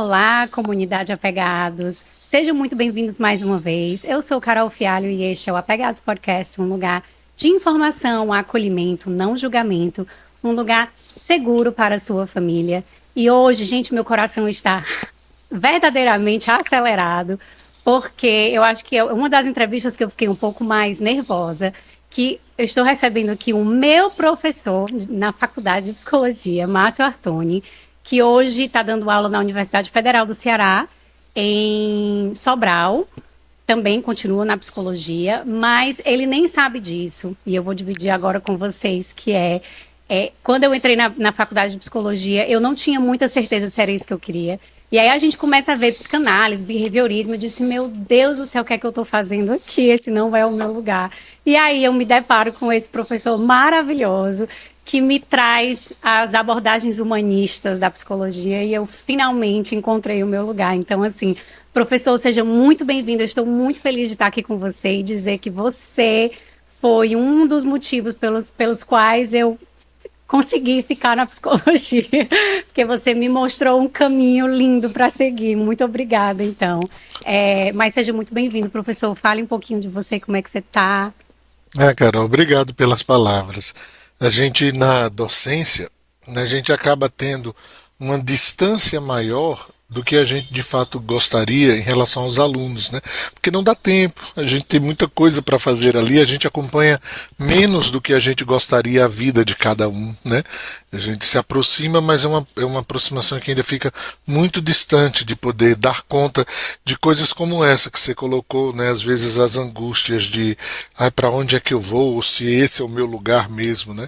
Olá, comunidade Apegados. Sejam muito bem-vindos mais uma vez. Eu sou Carol Fialho e este é o Apegados Podcast, um lugar de informação, acolhimento, não julgamento, um lugar seguro para a sua família. E hoje, gente, meu coração está verdadeiramente acelerado, porque eu acho que é uma das entrevistas que eu fiquei um pouco mais nervosa, que eu estou recebendo aqui o meu professor na Faculdade de Psicologia, Márcio Artoni, que hoje está dando aula na Universidade Federal do Ceará, em Sobral, também continua na psicologia, mas ele nem sabe disso, e eu vou dividir agora com vocês, que quando eu entrei na faculdade de psicologia, eu não tinha muita certeza se era isso que eu queria. E aí a gente começa a ver psicanálise, behaviorismo, eu disse, meu Deus do céu, o que é que eu estou fazendo aqui? Esse não é o meu lugar. E aí eu me deparo com esse professor maravilhoso, que me traz as abordagens humanistas da psicologia e eu finalmente encontrei o meu lugar. Então, assim, professor, seja muito bem-vindo. Eu estou muito feliz de estar aqui com você e dizer que você foi um dos motivos pelos quais eu consegui ficar na psicologia, porque você me mostrou um caminho lindo para seguir. Muito obrigada, então. Mas seja muito bem-vindo, professor. Fale um pouquinho de você, como é que você está. Carol, obrigado pelas palavras. A gente, na docência, né, a gente acaba tendo uma distância maior do que a gente de fato gostaria em relação aos alunos, né? Porque não dá tempo, a gente tem muita coisa para fazer ali, a gente acompanha menos do que a gente gostaria a vida de cada um, né? A gente se aproxima, mas é uma aproximação que ainda fica muito distante de poder dar conta de coisas como essa que você colocou, né? Às vezes as angústias de para onde é que eu vou, ou se esse é o meu lugar mesmo, né?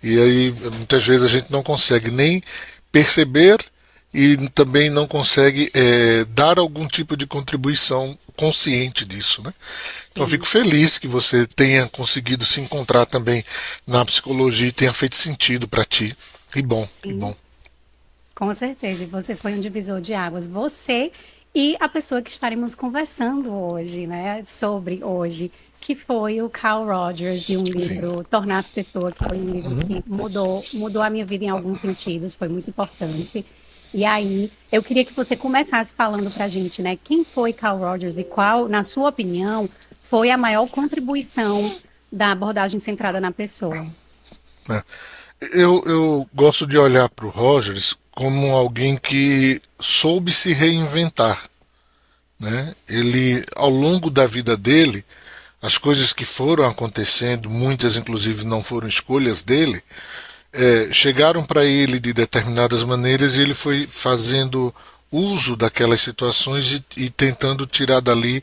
E aí muitas vezes a gente não consegue nem perceber e também não consegue dar algum tipo de contribuição consciente disso, né? Então eu fico Sim, feliz que você tenha conseguido se encontrar também na psicologia e tenha feito sentido para ti. E bom, e sim. bom. Com certeza, e você foi um divisor de águas. Você e a pessoa que estaremos conversando hoje, né, sobre hoje, que foi o Carl Rogers e um Sim. livro, Tornar-se Pessoa, que foi um livro que mudou a minha vida em alguns sentidos, foi muito importante. E aí, eu queria que você começasse falando para a gente, né, quem foi Carl Rogers e qual, na sua opinião, foi a maior contribuição da abordagem centrada na pessoa. Né? Eu gosto de olhar para o Rogers como alguém que soube se reinventar, né? Ele, ao longo da vida dele, as coisas que foram acontecendo, muitas inclusive não foram escolhas dele, chegaram para ele de determinadas maneiras e ele foi fazendo uso daquelas situações e tentando tirar dali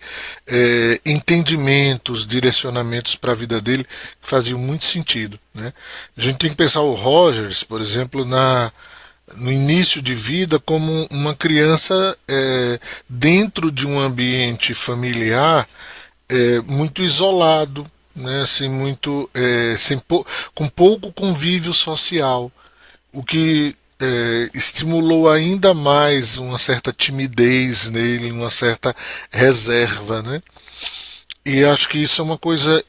entendimentos, direcionamentos para a vida dele que faziam muito sentido, né? A gente tem que pensar o Rogers, por exemplo, no início de vida como uma criança dentro de um ambiente familiar muito isolado, né, assim, muito com pouco convívio social, o que estimulou ainda mais uma certa timidez nele, uma certa reserva, né? E acho que isso é uma coisa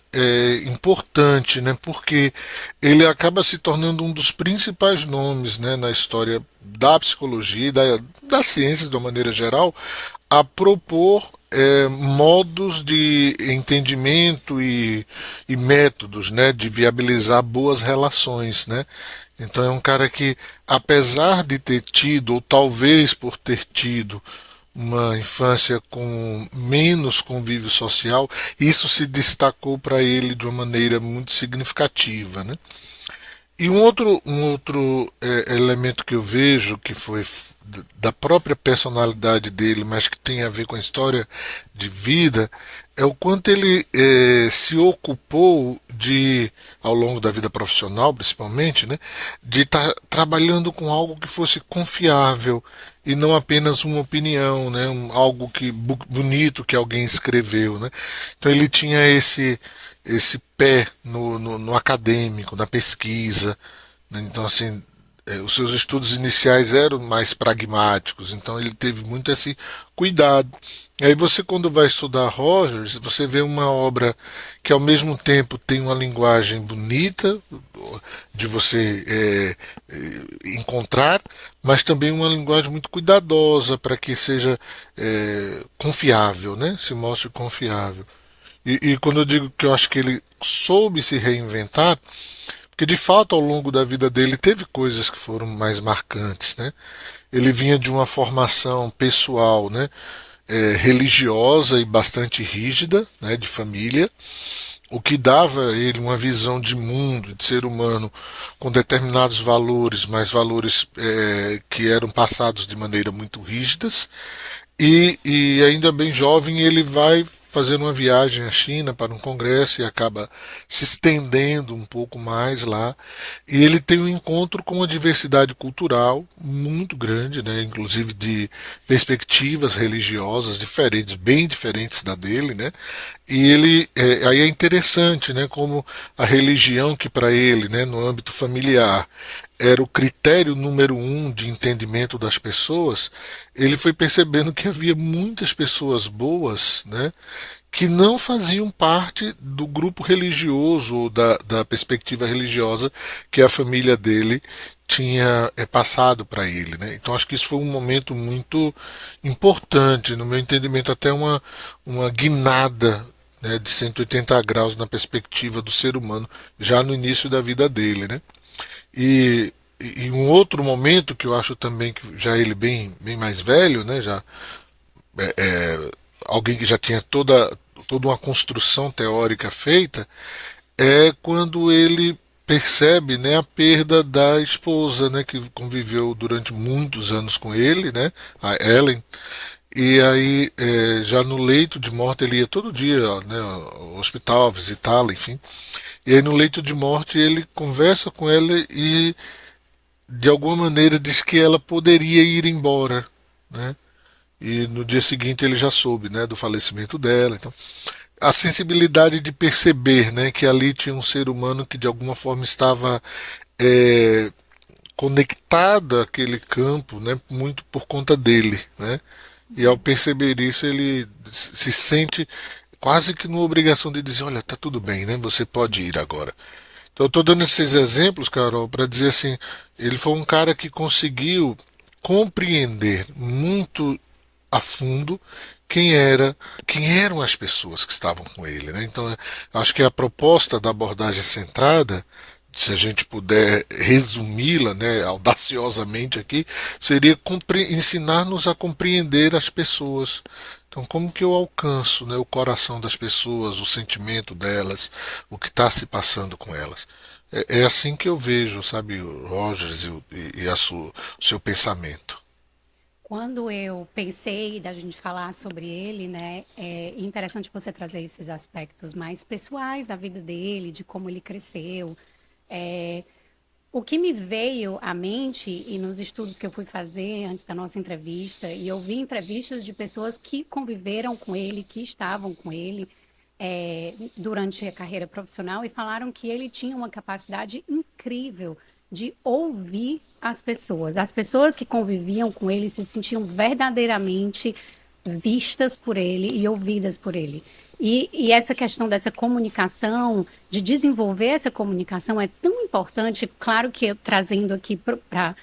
importante, né? Porque ele acaba se tornando um dos principais nomes, né, na história da psicologia e da ciência de uma maneira geral, a propor modos de entendimento e métodos, né, de viabilizar boas relações, né? Então é um cara que, apesar de ter tido, ou talvez por ter tido, uma infância com menos convívio social, isso se destacou para ele de uma maneira muito significativa, né? E um outro elemento que eu vejo que foi da própria personalidade dele, mas que tem a ver com a história de vida, é o quanto ele se ocupou de, ao longo da vida profissional principalmente, né, de estar trabalhando com algo que fosse confiável e não apenas uma opinião, né, algo que bonito que alguém escreveu, né. Então ele tinha esse pé no acadêmico, na pesquisa, né? Então assim os seus estudos iniciais eram mais pragmáticos, então ele teve muito esse cuidado. E aí você, quando vai estudar Rogers, você vê uma obra que ao mesmo tempo tem uma linguagem bonita, de você encontrar, mas também uma linguagem muito cuidadosa para que seja confiável, né? Se mostre confiável. E quando eu digo que eu acho que ele soube se reinventar, porque de fato ao longo da vida dele teve coisas que foram mais marcantes, né? Ele vinha de uma formação pessoal, né? Religiosa e bastante rígida, né? De família, o que dava a ele uma visão de mundo, de ser humano, com determinados valores, mas valores que eram passados de maneira muito rígidas. E ainda bem jovem, ele vai fazer uma viagem à China para um congresso e acaba se estendendo um pouco mais lá. E ele tem um encontro com uma diversidade cultural muito grande, né? Inclusive de perspectivas religiosas diferentes, bem diferentes da dele, né? E ele aí é interessante, né? Como a religião que para ele, né? No âmbito familiar era o critério número um de entendimento das pessoas, ele foi percebendo que havia muitas pessoas boas, né, que não faziam parte do grupo religioso ou da perspectiva religiosa que a família dele tinha passado para ele, né? Então acho que isso foi um momento muito importante, no meu entendimento, até uma guinada, né, de 180 graus na perspectiva do ser humano já no início da vida dele, né? E um outro momento que eu acho também que já ele bem mais velho, né, já alguém que já tinha toda uma construção teórica feita, é quando ele percebe, né, a perda da esposa, né, que conviveu durante muitos anos com ele, né, a Ellen. E aí, já no leito de morte, ele ia todo dia, né, ao hospital visitá-la, enfim. E aí, no leito de morte, ele conversa com ela e de alguma maneira diz que ela poderia ir embora, né? E no dia seguinte ele já soube, né, do falecimento dela. Então, a sensibilidade de perceber, né, que ali tinha um ser humano que de alguma forma estava é, conectado àquele campo, né, muito por conta dele, né? E ao perceber isso ele se sente quase que numa obrigação de dizer, olha, tá tudo bem, né? Você pode ir agora. Então, eu estou dando esses exemplos, Carol, para dizer assim, ele foi um cara que conseguiu compreender muito a fundo quem eram as pessoas que estavam com ele, né? Então, acho que a proposta da abordagem centrada, se a gente puder resumi-la, né, audaciosamente aqui, seria ensinar-nos a compreender as pessoas. Então, como que eu alcanço, né, o coração das pessoas, o sentimento delas, o que está se passando com elas? É assim que eu vejo, sabe, o Rogers o seu pensamento. Quando eu pensei da gente falar sobre ele, né, é interessante você trazer esses aspectos mais pessoais da vida dele, de como ele cresceu. É, o que me veio à mente, e nos estudos que eu fui fazer antes da nossa entrevista, e eu vi entrevistas de pessoas que conviveram com ele, que estavam com ele durante a carreira profissional, e falaram que ele tinha uma capacidade incrível de ouvir as pessoas. As pessoas que conviviam com ele se sentiam verdadeiramente vistas por ele e ouvidas por ele. E essa questão dessa comunicação, de desenvolver essa comunicação é tão importante, claro que eu trazendo aqui para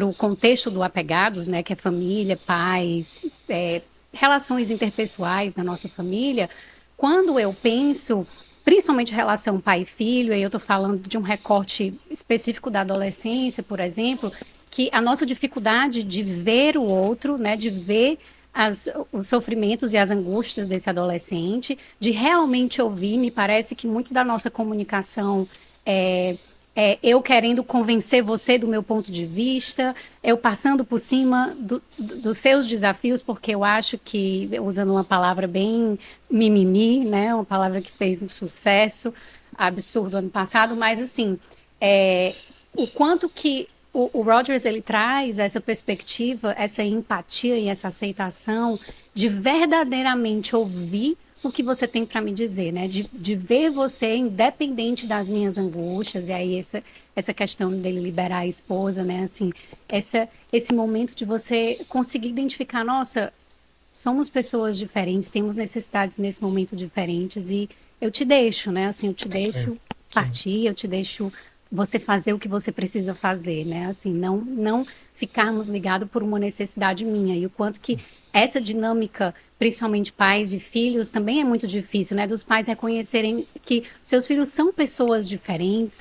o contexto do apegados, né, que é família, pais, relações interpessoais na nossa família, quando eu penso, principalmente relação pai e filho, aí eu estou falando de um recorte específico da adolescência, por exemplo, que a nossa dificuldade de ver o outro, né, de ver os sofrimentos e as angústias desse adolescente, de realmente ouvir, me parece que muito da nossa comunicação eu querendo convencer você do meu ponto de vista, eu passando por cima dos seus desafios, porque eu acho que, usando uma palavra bem mimimi, né, uma palavra que fez um sucesso absurdo ano passado, mas assim, o quanto que o Rogers ele traz essa perspectiva, essa empatia e essa aceitação de verdadeiramente ouvir o que você tem para me dizer, né? De ver você independente das minhas angústias, e aí essa questão dele liberar a esposa, né? Assim, esse momento de você conseguir identificar, nossa, somos pessoas diferentes, temos necessidades nesse momento diferentes, e eu te deixo, né? Assim, eu te Sim, deixo sim. partir, eu te deixo você fazer o que você precisa fazer, né? Assim, não ficarmos ligados por uma necessidade minha. E o quanto que essa dinâmica, principalmente pais e filhos, também é muito difícil, né? Dos pais reconhecerem que seus filhos são pessoas diferentes,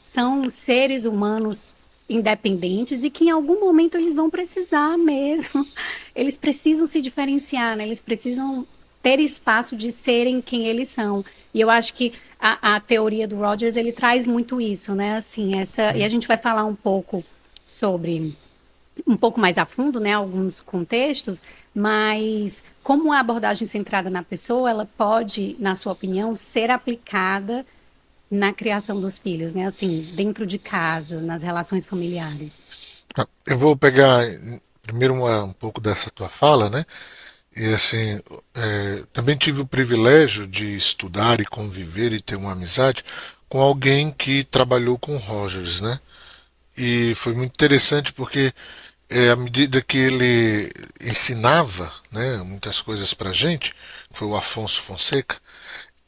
são seres humanos independentes e que em algum momento eles vão precisar mesmo. Eles precisam se diferenciar, né? Eles precisam ter espaço de serem quem eles são. E eu acho que a teoria do Rogers, ele traz muito isso, né? Assim, e a gente vai falar um pouco sobre, um pouco mais a fundo, né? Alguns contextos, mas como a abordagem centrada na pessoa, ela pode, na sua opinião, ser aplicada na criação dos filhos, né? Assim, dentro de casa, nas relações familiares. Tá, eu vou pegar primeiro um pouco dessa tua fala, né? E assim, também tive o privilégio de estudar e conviver e ter uma amizade com alguém que trabalhou com Rogers, né? E foi muito interessante porque à medida que ele ensinava, né, muitas coisas para gente, foi o Afonso Fonseca,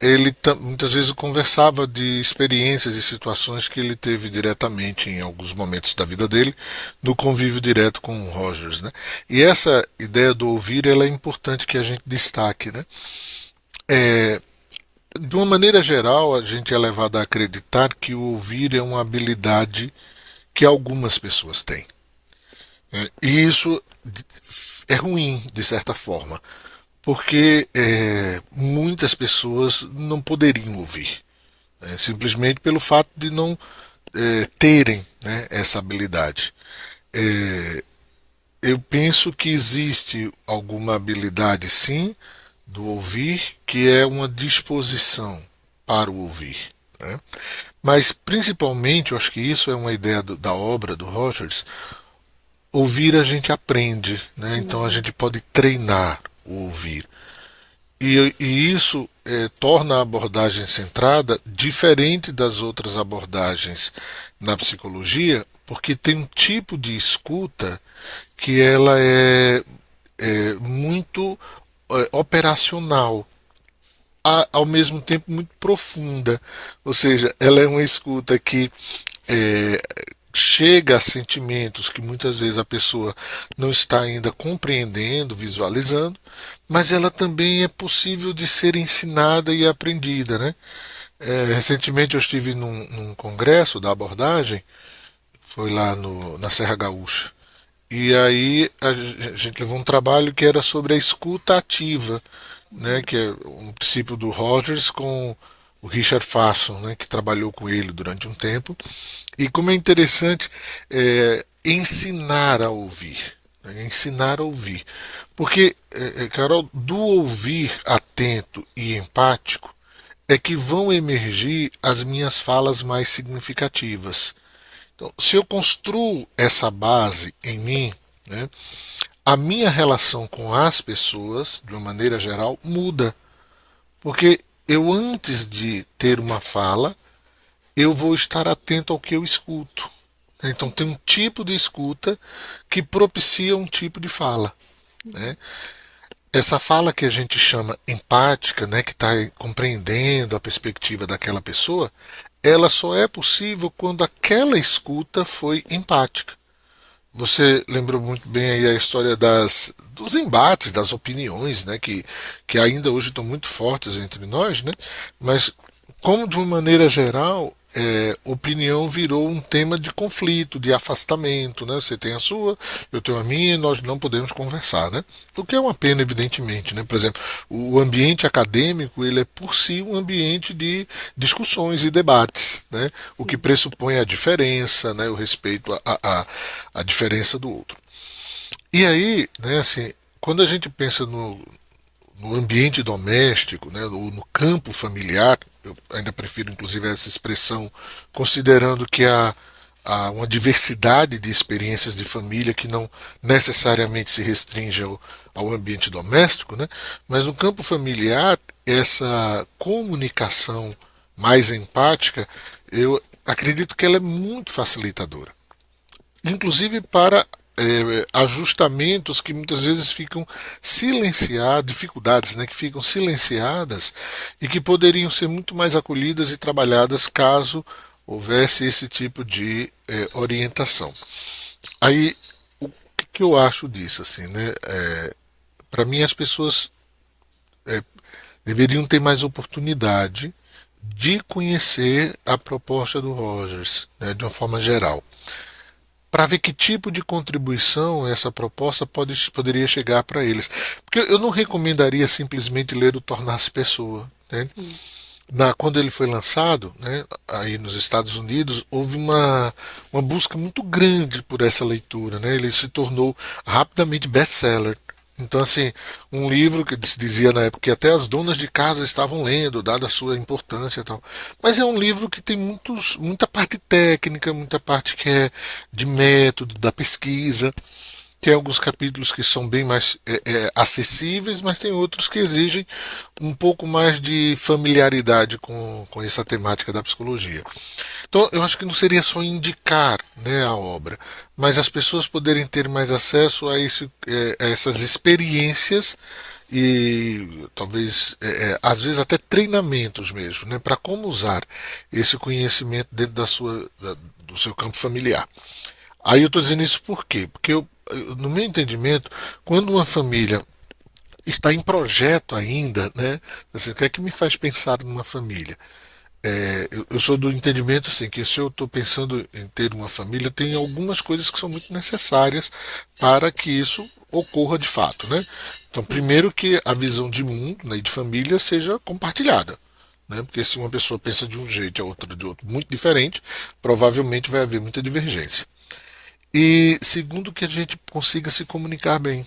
ele muitas vezes conversava de experiências e situações que ele teve diretamente em alguns momentos da vida dele, no convívio direto com o Rogers, né? E essa ideia do ouvir, ela é importante que a gente destaque, né? É, de uma maneira geral, a gente é levado a acreditar que o ouvir é uma habilidade que algumas pessoas têm. E isso é ruim, de certa forma, porque muitas pessoas não poderiam ouvir, né, simplesmente pelo fato de não terem, né, essa habilidade. É, eu penso que existe alguma habilidade, sim, do ouvir, que é uma disposição para o ouvir, né? Mas, principalmente, eu acho que isso é uma ideia da obra do Rogers. Ouvir a gente aprende, né? Então a gente pode treinar o ouvir. E isso torna a abordagem centrada diferente das outras abordagens na psicologia, porque tem um tipo de escuta que ela é muito operacional, ao mesmo tempo muito profunda. Ou seja, ela é uma escuta que é, chega a sentimentos que muitas vezes a pessoa não está ainda compreendendo, visualizando, mas ela também é possível de ser ensinada e aprendida, né? Recentemente eu estive num congresso da abordagem, foi lá na Serra Gaúcha, e aí a gente levou um trabalho que era sobre a escuta ativa, né, que é um princípio do Rogers com o Richard Farson, né, que trabalhou com ele durante um tempo. E como é interessante ensinar a ouvir. Né, ensinar a ouvir. Porque, Carol, do ouvir atento e empático é que vão emergir as minhas falas mais significativas. Então, se eu construo essa base em mim, né, a minha relação com as pessoas, de uma maneira geral, muda. Porque eu, antes de ter uma fala, eu vou estar atento ao que eu escuto. Então, tem um tipo de escuta que propicia um tipo de fala, né? Essa fala que a gente chama empática, né, que está compreendendo a perspectiva daquela pessoa, ela só é possível quando aquela escuta foi empática. Você lembrou muito bem aí a história dos embates, das opiniões, né, que ainda hoje estão muito fortes entre nós, né, mas como de uma maneira geral, opinião virou um tema de conflito, de afastamento, né? Você tem a sua, eu tenho a minha, e nós não podemos conversar, né? O que é uma pena, evidentemente, né? Por exemplo, o ambiente acadêmico, ele é por si um ambiente de discussões e debates, né? O que pressupõe a diferença, né? O respeito à diferença do outro. E aí, né, assim, quando a gente pensa no ambiente doméstico, né, ou no campo familiar, eu ainda prefiro inclusive essa expressão, considerando que há uma diversidade de experiências de família que não necessariamente se restringe ao ambiente doméstico, né, mas no campo familiar, essa comunicação mais empática, eu acredito que ela é muito facilitadora, inclusive para ajustamentos que muitas vezes ficam silenciados, dificuldades, né, que ficam silenciadas e que poderiam ser muito mais acolhidas e trabalhadas caso houvesse esse tipo de orientação. Aí, o que eu acho disso, assim, né? Para mim, as pessoas deveriam ter mais oportunidade de conhecer a proposta do Rogers, né, de uma forma geral, para ver que tipo de contribuição essa proposta poderia chegar para eles. Porque eu não recomendaria simplesmente ler o Tornar-se Pessoa. Né? Sim. Quando ele foi lançado, né, aí nos Estados Unidos, houve uma busca muito grande por essa leitura. Né? Ele se tornou rapidamente best-seller. Então, assim, um livro que se dizia na época que até as donas de casa estavam lendo, dada a sua importância e tal. Mas é um livro que tem muita parte técnica, muita parte que é de método, da pesquisa. Tem alguns capítulos que são bem mais acessíveis, mas tem outros que exigem um pouco mais de familiaridade com essa temática da psicologia. Então, eu acho que não seria só indicar, né, a obra, mas as pessoas poderem ter mais acesso a essas experiências e talvez, às vezes, até treinamentos mesmo, né, para como usar esse conhecimento dentro do seu campo familiar. Aí eu estou dizendo isso por quê? Porque no meu entendimento, quando uma família está em projeto ainda, né? Assim, o que é que me faz pensar numa família? Eu sou do entendimento assim que se eu estou pensando em ter uma família, tem algumas coisas que são muito necessárias para que isso ocorra de fato, né? Então, primeiro que a visão de mundo, né, e de família seja compartilhada. Né? Porque se uma pessoa pensa de um jeito e a outra de outro muito diferente, provavelmente vai haver muita divergência. E segundo, que a gente consiga se comunicar bem.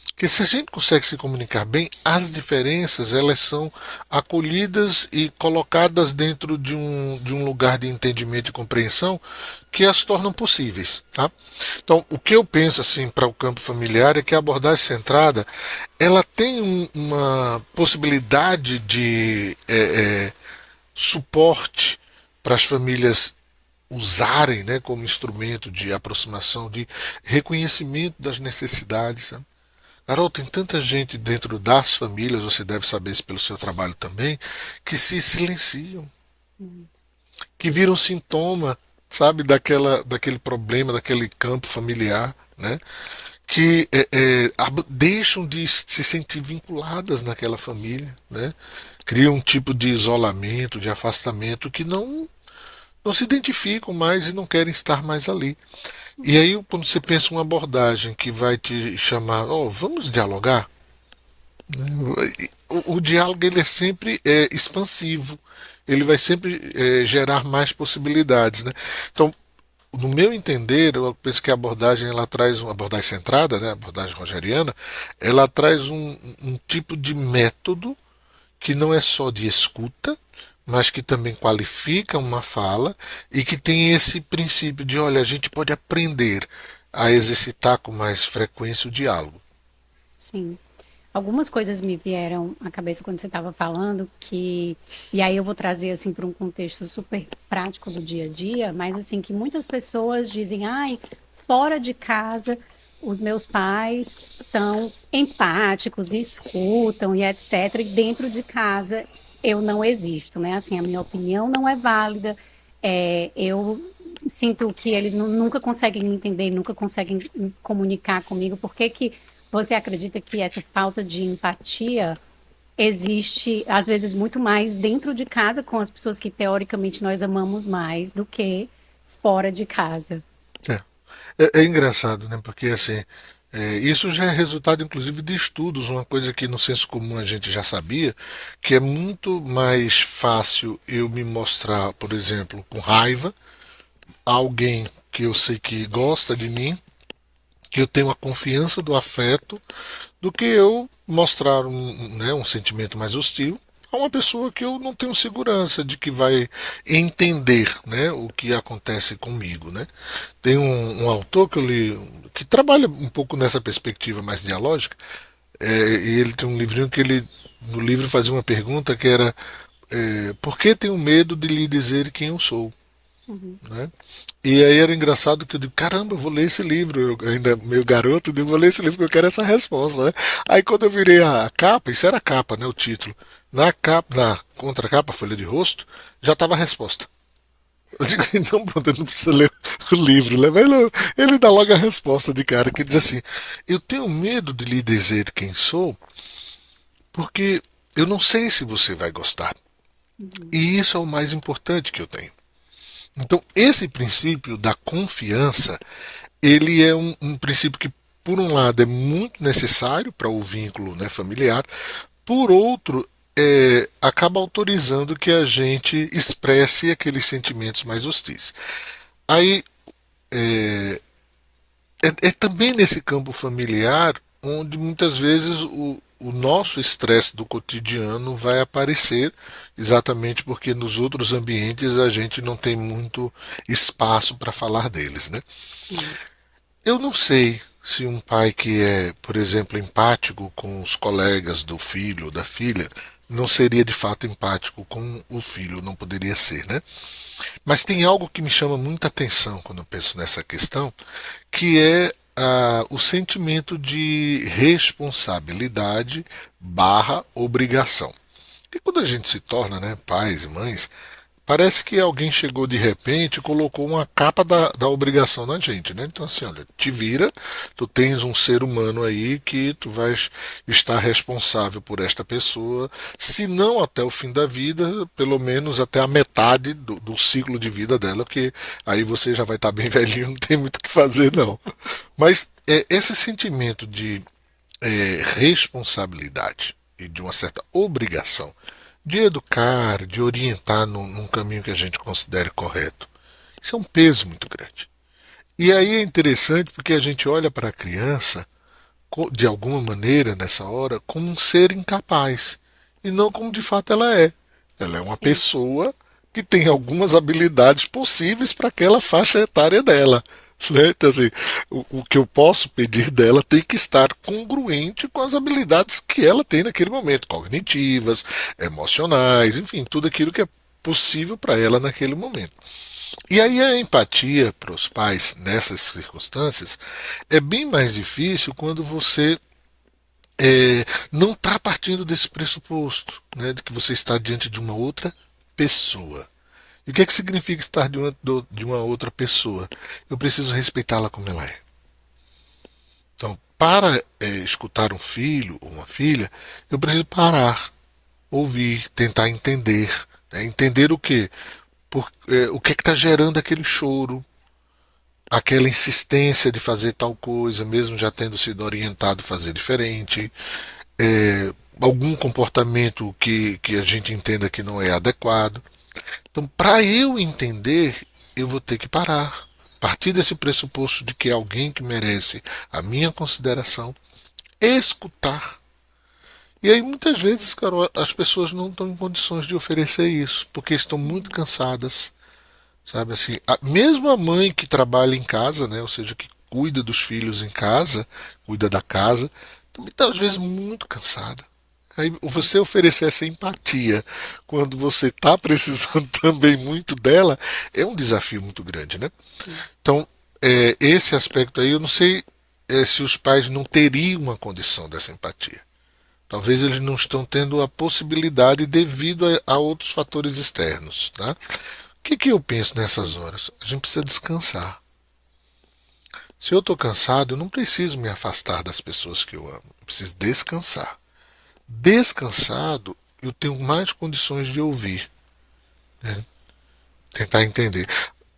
Porque se a gente consegue se comunicar bem, as diferenças elas são acolhidas e colocadas dentro de um lugar de entendimento e compreensão que as tornam possíveis. Tá? Então, o que eu penso assim para o campo familiar é que a abordagem centrada ela tem uma possibilidade de suporte para as famílias usarem, né, como instrumento de aproximação, de reconhecimento das necessidades. Sabe? Carol, tem tanta gente dentro das famílias, você deve saber isso pelo seu trabalho também, que se silenciam, que viram sintoma, sabe, daquele problema, daquele campo familiar, né? Que deixam de se sentir vinculadas naquela família, né? Criam um tipo de isolamento, de afastamento que não se identificam mais e não querem estar mais ali. E aí, quando você pensa uma abordagem que vai te chamar, oh, vamos dialogar, o diálogo ele é sempre expansivo, ele vai sempre gerar mais possibilidades, né? Então, no meu entender, eu penso que a abordagem ela traz uma abordagem centrada, né, a abordagem rogeriana, ela traz um tipo de método que não é só de escuta, mas que também qualifica uma fala e que tem esse princípio de, olha, a gente pode aprender a exercitar com mais frequência o diálogo. Sim. Algumas coisas me vieram à cabeça quando você estava falando, e aí eu vou trazer assim para um contexto super prático do dia a dia, mas assim que muitas pessoas dizem, ai, fora de casa os meus pais são empáticos, escutam e etc. E dentro de casa eu não existo, né? Assim, a minha opinião não é válida. Eu sinto que eles nunca conseguem me entender, nunca conseguem comunicar comigo. Por que que você acredita que essa falta de empatia existe, às vezes, muito mais dentro de casa com as pessoas que teoricamente nós amamos mais do que fora de casa? É engraçado, né? Porque assim, isso já é resultado, inclusive, de estudos, uma coisa que no senso comum a gente já sabia, que é muito mais fácil eu me mostrar, por exemplo, com raiva a alguém que eu sei que gosta de mim, que eu tenho a confiança do afeto, do que eu mostrar né, um sentimento mais hostil a uma pessoa que eu não tenho segurança de que vai entender, né, o que acontece comigo. Né? Tem um autor que eu li que trabalha um pouco nessa perspectiva mais dialógica, e ele tem um livrinho que ele no livro fazia uma pergunta que era por que tenho medo de lhe dizer quem eu sou? Uhum. Né? E aí era engraçado que eu digo, caramba, eu vou ler esse livro, eu ainda meio garoto, eu digo, vou ler esse livro porque eu quero essa resposta, né? Aí quando eu virei a capa, isso era a capa, né, o título, na capa, na contracapa, folha de rosto, já estava a resposta. Eu digo, então pronto, ele não precisa ler o livro, né? Mas ele dá logo a resposta de cara, que diz assim: eu tenho medo de lhe dizer quem sou, porque eu não sei se você vai gostar. Uhum. E isso é o mais importante que eu tenho. Então, esse princípio da confiança, ele é um princípio que, por um lado, é muito necessário para o vínculo, né, familiar, por outro, acaba autorizando que a gente expresse aqueles sentimentos mais hostis. Aí, é também nesse campo familiar onde muitas vezes o nosso estresse do cotidiano vai aparecer, exatamente porque nos outros ambientes a gente não tem muito espaço para falar deles, né? Sim. Eu não sei se um pai que é, por exemplo, empático com os colegas do filho ou da filha não seria de fato empático com o filho, não poderia ser, né? Mas tem algo que me chama muita atenção quando eu penso nessa questão, que é o sentimento de responsabilidade barra obrigação. E quando a gente se torna, né, pais e mães, parece que alguém chegou de repente e colocou uma capa da obrigação na gente, né? Então assim, olha, te vira, tu tens um ser humano aí que tu vais estar responsável por esta pessoa, se não até o fim da vida, pelo menos até a metade do ciclo de vida dela, que aí você já vai estar bem velhinho, não tem muito o que fazer não. Mas esse sentimento de responsabilidade e de uma certa obrigação de educar, de orientar num caminho que a gente considere correto. Isso é um peso muito grande. E aí é interessante porque a gente olha para a criança, de alguma maneira, nessa hora, como um ser incapaz. E não como de fato ela é. Ela é uma Sim. pessoa que tem algumas habilidades possíveis para aquela faixa etária dela. Né? Então, assim, o que eu posso pedir dela tem que estar congruente com as habilidades que ela tem naquele momento, cognitivas, emocionais, enfim, tudo aquilo que é possível para ela naquele momento. E aí a empatia para os pais nessas circunstâncias é bem mais difícil quando você não está partindo desse pressuposto, né, de que você está diante de uma outra pessoa. E o que é que significa estar de uma outra pessoa? Eu preciso respeitá-la como ela é. Então, para escutar um filho ou uma filha, eu preciso parar, ouvir, tentar entender. Né? Entender o quê? O que é que está gerando aquele choro, aquela insistência de fazer tal coisa, mesmo já tendo sido orientado a fazer diferente, algum comportamento que a gente entenda que não é adequado. Então, para eu entender, eu vou ter que parar. A partir desse pressuposto de que é alguém que merece a minha consideração, escutar. E aí, muitas vezes, Carol, as pessoas não estão em condições de oferecer isso, porque estão muito cansadas, sabe assim. Mesmo a mãe que trabalha em casa, né, ou seja, que cuida dos filhos em casa, cuida da casa, também está às vezes muito cansada. Aí você oferecer essa empatia quando você está precisando também muito dela é um desafio muito grande, né? Sim. Então, esse aspecto aí, eu não sei se os pais não teriam uma condição dessa empatia. Talvez eles não estão tendo a possibilidade devido a outros fatores externos, tá? O que eu penso nessas horas? A gente precisa descansar. Se eu estou cansado, eu não preciso me afastar das pessoas que eu amo. Eu preciso descansar. Descansado, eu tenho mais condições de ouvir, né? Tentar entender.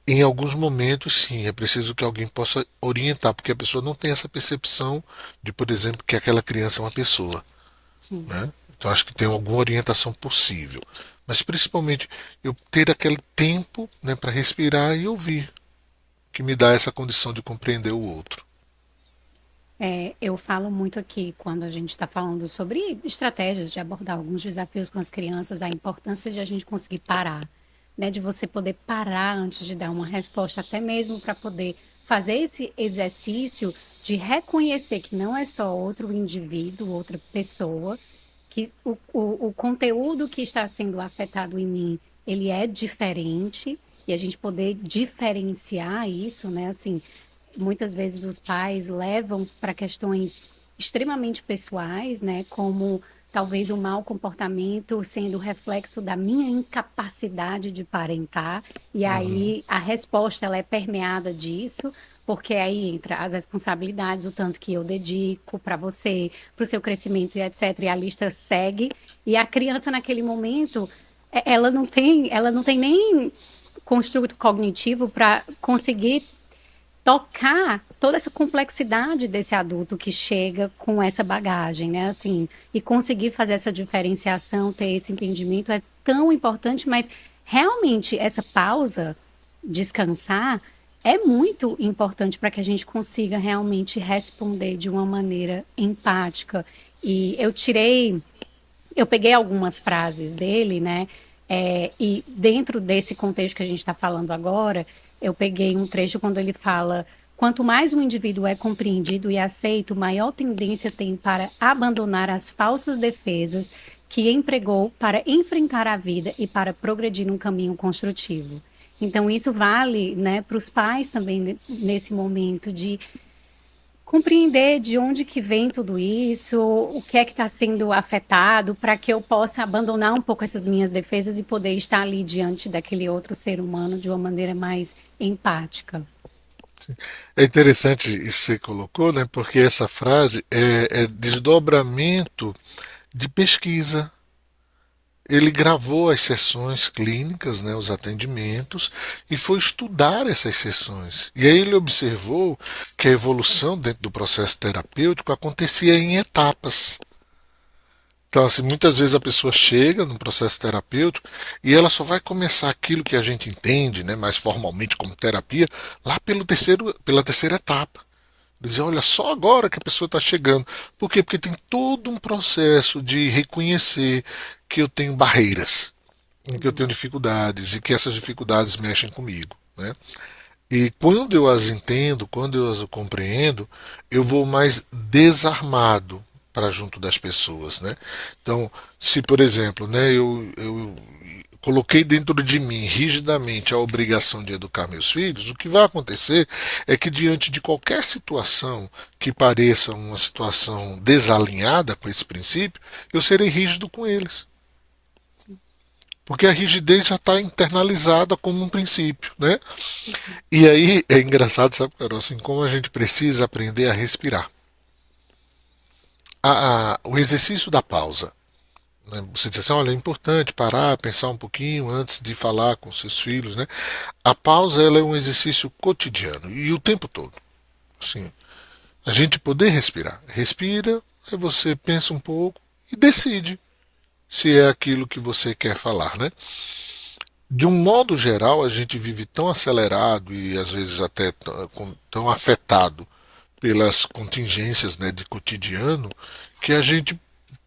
Em alguns momentos, sim, é preciso que alguém possa orientar, porque a pessoa não tem essa percepção de, por exemplo, que aquela criança é uma pessoa. Sim. Né? Então, acho que tem alguma orientação possível. Mas, principalmente, eu ter aquele tempo, né, para respirar e ouvir, que me dá essa condição de compreender o outro. Eu falo muito aqui, quando a gente está falando sobre estratégias de abordar alguns desafios com as crianças, a importância de a gente conseguir parar, né? De você poder parar antes de dar uma resposta, até mesmo para poder fazer esse exercício de reconhecer que não é só outro indivíduo, outra pessoa, que o conteúdo que está sendo afetado em mim, ele é diferente, e a gente poder diferenciar isso, né? Assim, muitas vezes os pais levam para questões extremamente pessoais, né? Como talvez o mau comportamento sendo reflexo da minha incapacidade de parentar, e Uhum. aí a resposta ela é permeada disso, porque aí entra as responsabilidades, o tanto que eu dedico para você, para o seu crescimento e etc. E a lista segue, e a criança naquele momento, ela não tem nem construto cognitivo para conseguir tocar toda essa complexidade desse adulto que chega com essa bagagem, né? Assim, e conseguir fazer essa diferenciação, ter esse entendimento é tão importante, mas realmente essa pausa, descansar, é muito importante para que a gente consiga realmente responder de uma maneira empática. E eu peguei algumas frases dele, né? E dentro desse contexto que a gente está falando agora, eu peguei um trecho quando ele fala: quanto mais um indivíduo é compreendido e aceito, maior tendência tem para abandonar as falsas defesas que empregou para enfrentar a vida e para progredir num caminho construtivo. Então, isso vale, né, para os pais também nesse momento de compreender de onde que vem tudo isso, o que é que está sendo afetado, para que eu possa abandonar um pouco essas minhas defesas e poder estar ali diante daquele outro ser humano de uma maneira mais empática. É interessante isso que você colocou, né? Porque essa frase é desdobramento de pesquisa. Ele gravou as sessões clínicas, né, os atendimentos, e foi estudar essas sessões. E aí ele observou que a evolução dentro do processo terapêutico acontecia em etapas. Então, assim, muitas vezes a pessoa chega no processo terapêutico e ela só vai começar aquilo que a gente entende, né, mais formalmente como terapia, lá pela terceira etapa. Dizer, olha, só agora que a pessoa está chegando. Por quê? Porque tem todo um processo de reconhecer que eu tenho barreiras, em que eu tenho dificuldades e que essas dificuldades mexem comigo, né? E quando eu as entendo, quando eu as compreendo, eu vou mais desarmado para junto das pessoas, né? Então, se por exemplo, né, eu coloquei dentro de mim rigidamente a obrigação de educar meus filhos, o que vai acontecer é que diante de qualquer situação que pareça uma situação desalinhada com esse princípio, eu serei rígido com eles. Porque a rigidez já está internalizada como um princípio, né? E aí é engraçado, sabe, Carol, assim, como a gente precisa aprender a respirar. O exercício da pausa. Né? Você diz assim, olha, é importante parar, pensar um pouquinho antes de falar com seus filhos, né? A pausa ela é um exercício cotidiano e o tempo todo. Assim, a gente poder respirar. Respira, aí você pensa um pouco e decide se é aquilo que você quer falar, né? De um modo geral, a gente vive tão acelerado e às vezes até tão afetado pelas contingências, né, de cotidiano que a gente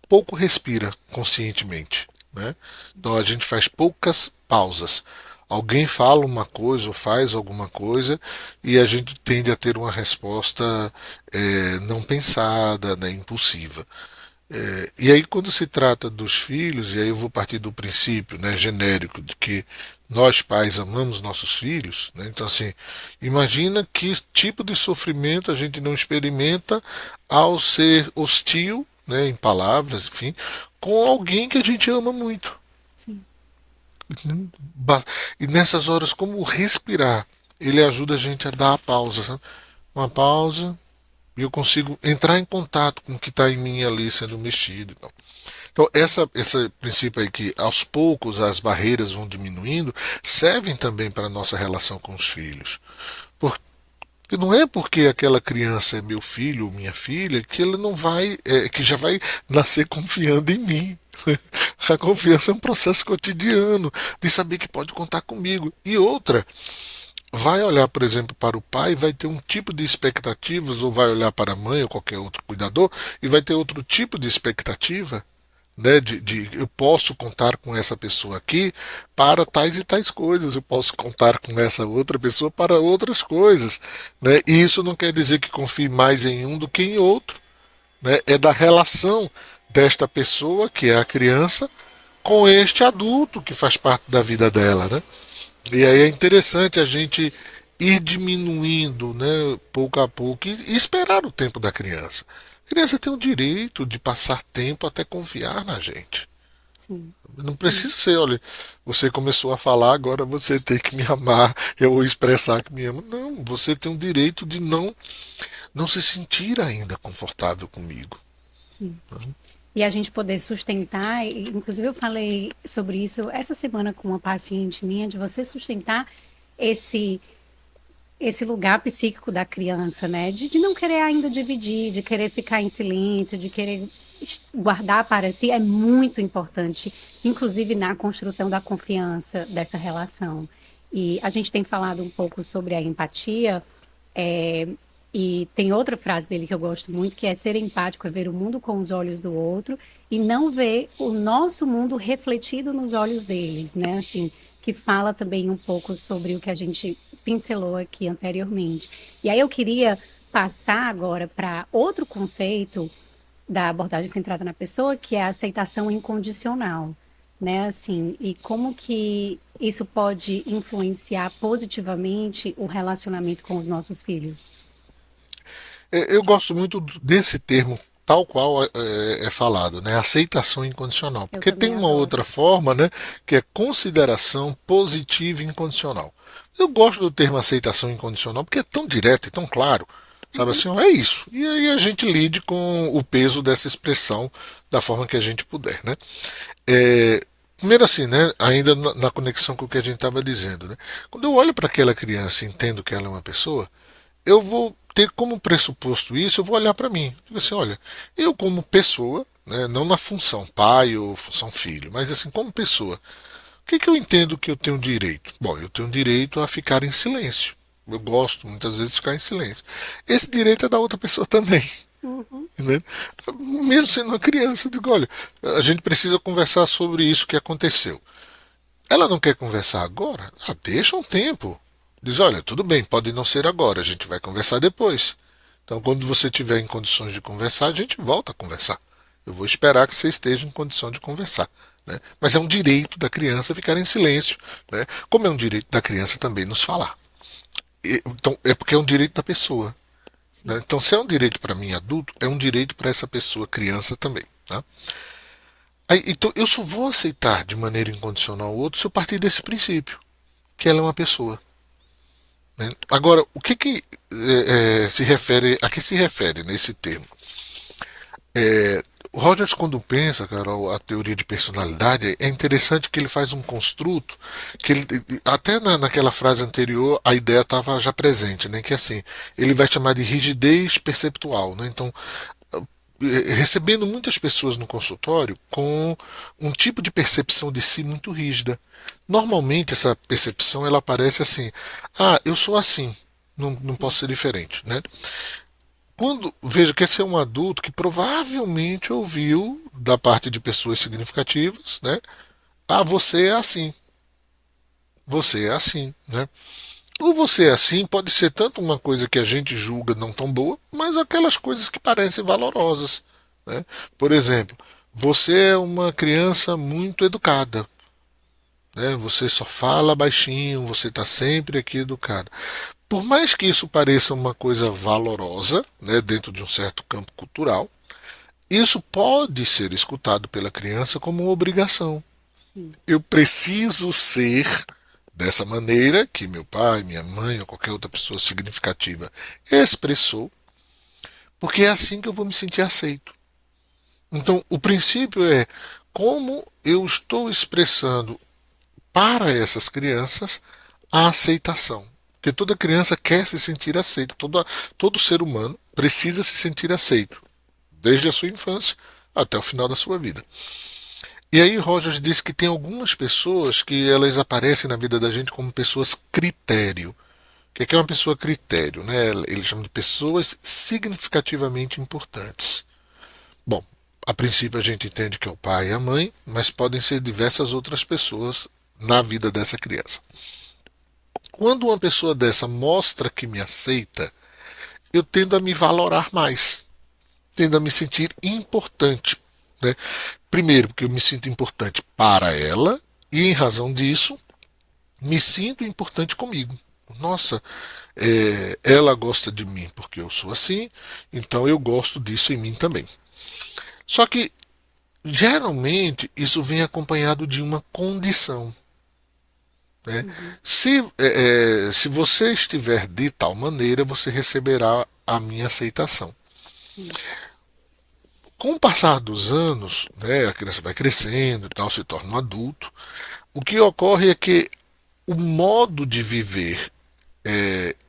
pouco respira conscientemente, né? Então a gente faz poucas pausas. Alguém fala uma coisa ou faz alguma coisa e a gente tende a ter uma resposta não pensada, né, impulsiva. E aí, quando se trata dos filhos, e aí eu vou partir do princípio, né, genérico de que nós pais amamos nossos filhos, né? Então, assim, imagina que tipo de sofrimento a gente não experimenta ao ser hostil, né, em palavras, enfim, com alguém que a gente ama muito. Sim. E nessas horas, como respirar, ele ajuda a gente a dar a pausa, sabe? Uma pausa e eu consigo entrar em contato com o que está em mim ali sendo mexido. Então, esse princípio aí que aos poucos as barreiras vão diminuindo, servem também para a nossa relação com os filhos. Porque não é porque aquela criança é meu filho ou minha filha que ele não vai, que já vai nascer confiando em mim. A confiança é um processo cotidiano de saber que pode contar comigo. E outra, vai olhar, por exemplo, para o pai, vai ter um tipo de expectativas, ou vai olhar para a mãe ou qualquer outro cuidador e vai ter outro tipo de expectativa, né, de eu posso contar com essa pessoa aqui para tais e tais coisas, eu posso contar com essa outra pessoa para outras coisas, né? E isso não quer dizer que confie mais em um do que em outro, né? É da relação desta pessoa, que é a criança, com este adulto que faz parte da vida dela, né? E aí é interessante a gente ir diminuindo, né, pouco a pouco, e esperar o tempo da criança. criança tem o direito de passar tempo até confiar na gente. sim, Não sim, precisa ser, olha, você começou a falar, agora você tem que me amar, eu vou expressar que me ama. Não, você tem o direito de não se sentir ainda confortável comigo. sim. E a gente poder sustentar, inclusive eu falei sobre isso essa semana com uma paciente minha, de você sustentar esse esse lugar psíquico da criança, né? De não querer ainda dividir, de querer ficar em silêncio, de querer guardar para si, é muito importante, inclusive na construção da confiança dessa relação. E a gente tem falado um pouco sobre a empatia, é, e tem outra frase dele que eu gosto muito, que é ser empático é ver o mundo com os olhos do outro e não ver o nosso mundo refletido nos olhos deles, né? Assim, que fala também um pouco sobre o que a gente pincelou aqui anteriormente. E aí eu queria passar agora para outro conceito da abordagem centrada na pessoa, que é a aceitação incondicional, né? Assim, e como que isso pode influenciar positivamente o relacionamento com os nossos filhos? Eu gosto muito desse termo tal qual é falado, né? Aceitação incondicional. Eu Porque tem também uma adoro. outra forma, né? Que é consideração positiva e incondicional. Eu gosto do termo aceitação incondicional porque é tão direto e tão claro. Sabe Uhum, assim, ó, é isso. E aí a gente lide com o peso dessa expressão da forma que a gente puder, né? É, primeiro assim, né? Ainda na conexão com o que a gente estava dizendo, né? Quando eu olho para aquela criança e entendo que ela é uma pessoa, eu vou ter como pressuposto isso, eu vou olhar para mim. Digo assim, olha, eu como pessoa, né, não na função pai ou função filho, mas assim, como pessoa, o que eu entendo que eu tenho direito? Bom, eu tenho direito a ficar em silêncio. Eu gosto muitas vezes de ficar em silêncio. Esse direito é da outra pessoa também. uhum, Né? Mesmo sendo uma criança, eu digo, olha, a gente precisa conversar sobre isso que aconteceu. Ela não quer conversar agora? Ah, deixa um tempo. Diz, olha, tudo bem, pode não ser agora, a gente vai conversar depois. Então, quando você estiver em condições de conversar, a gente volta a conversar. Eu vou esperar que você esteja em condição de conversar. Né? Mas é um direito da criança ficar em silêncio, né? Como é um direito da criança também nos falar. Então, é porque é um direito da pessoa. Né? sim, Então, se é um direito para mim adulto, é um direito para essa pessoa criança também. Tá? Aí, então, eu só vou aceitar de maneira incondicional o outro se eu partir desse princípio, que ela é uma pessoa. Né? Agora, o que se refere, a que se refere nesse termo? O Rogers, quando pensa, Carol, a teoria de personalidade, é interessante que ele faz um construto que ele, até naquela frase anterior a ideia estava já presente, né? Que assim, ele vai chamar de rigidez perceptual, né? Então, recebendo muitas pessoas no consultório com um tipo de percepção de si muito rígida. Normalmente essa percepção ela aparece assim: ah, eu sou assim, não sim, posso ser diferente, né? Quando veja que esse é um adulto que provavelmente ouviu da parte de pessoas significativas, né? Ah, você é assim, você é assim, né? O você é assim pode ser tanto uma coisa que a gente julga não tão boa, mas aquelas coisas que parecem valorosas, né? Por exemplo, você é uma criança muito educada, né? Você só fala baixinho, você está sempre aqui educado. Por mais que isso pareça uma coisa valorosa, né, dentro de um certo campo cultural, isso pode ser escutado pela criança como uma obrigação. sim, Eu preciso ser dessa maneira que meu pai, minha mãe ou qualquer outra pessoa significativa expressou, porque é assim que eu vou me sentir aceito. Então, o princípio é como eu estou expressando para essas crianças a aceitação. Porque toda criança quer se sentir aceita, todo ser humano precisa se sentir aceito, desde a sua infância até o final da sua vida. E aí Rogers diz que tem algumas pessoas que elas aparecem na vida da gente como pessoas critério. O que é uma pessoa critério? Né? Ele chama de pessoas significativamente importantes. Bom, a princípio a gente entende que é o pai e a mãe, mas podem ser diversas outras pessoas na vida dessa criança. Quando uma pessoa dessa mostra que me aceita, eu tendo a me valorar mais, tendo a me sentir importante. Né? Primeiro, porque eu me sinto importante para ela, e em razão disso, me sinto importante comigo. Nossa, ela gosta de mim porque eu sou assim, então eu gosto disso em mim também. Só que geralmente isso vem acompanhado de uma condição. Né? Uhum. Se você estiver de tal maneira, você receberá a minha aceitação. Sim. Com o passar dos anos, né, a criança vai crescendo e tal, se torna um adulto. O que ocorre é que o modo de viver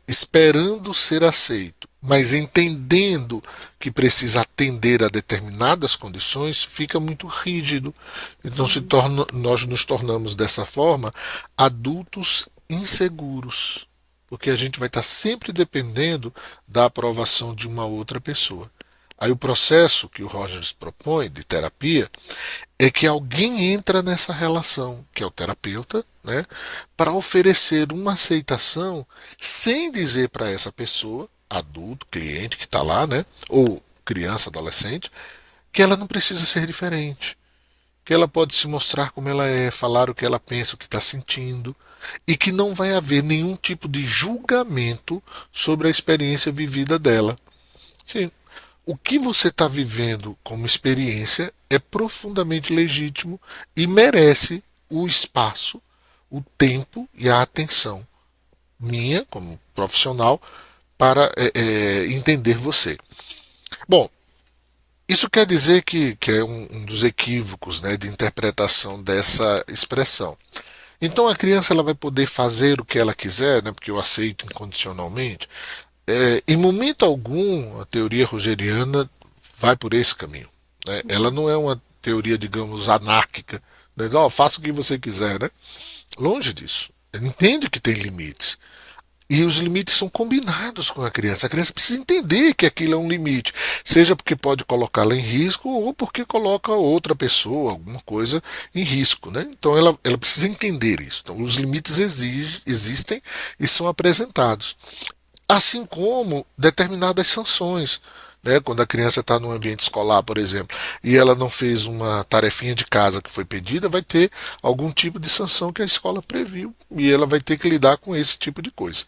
esperando ser aceito, mas entendendo que precisa atender a determinadas condições, fica muito rígido. Então Uhum. nós nos tornamos dessa forma adultos inseguros, porque a gente vai estar sempre dependendo da aprovação de uma outra pessoa. Aí o processo que o Rogers propõe de terapia é que alguém entra nessa relação, que é o terapeuta, né, para oferecer uma aceitação sem dizer para essa pessoa, adulto, cliente que está lá, né, ou criança, adolescente, que ela não precisa ser diferente, que ela pode se mostrar como ela é, falar o que ela pensa, o que está sentindo, e que não vai haver nenhum tipo de julgamento sobre a experiência vivida dela. Sim, o que você está vivendo como experiência é profundamente legítimo e merece o espaço, o tempo e a atenção minha, como profissional, para entender você. Bom, isso quer dizer que é um dos equívocos, né, de interpretação dessa expressão. Então a criança ela vai poder fazer o que ela quiser, né, porque eu aceito incondicionalmente. Em momento algum, a teoria rogeriana vai por esse caminho. Né? Ela Uhum. não é uma teoria, digamos, anárquica. Né? Oh, faça o que você quiser. Né? Longe disso. Ela entende que tem limites. E os limites são combinados com a criança. A criança precisa entender que aquilo é um limite, seja porque pode colocá-la em risco ou porque coloca outra pessoa, alguma coisa, em risco. Né? Então ela precisa entender isso. Então, os limites existem e são apresentados. Assim como determinadas sanções. Né? Quando a criança está no ambiente escolar, por exemplo, e ela não fez uma tarefinha de casa que foi pedida, vai ter algum tipo de sanção que a escola previu e ela vai ter que lidar com esse tipo de coisa.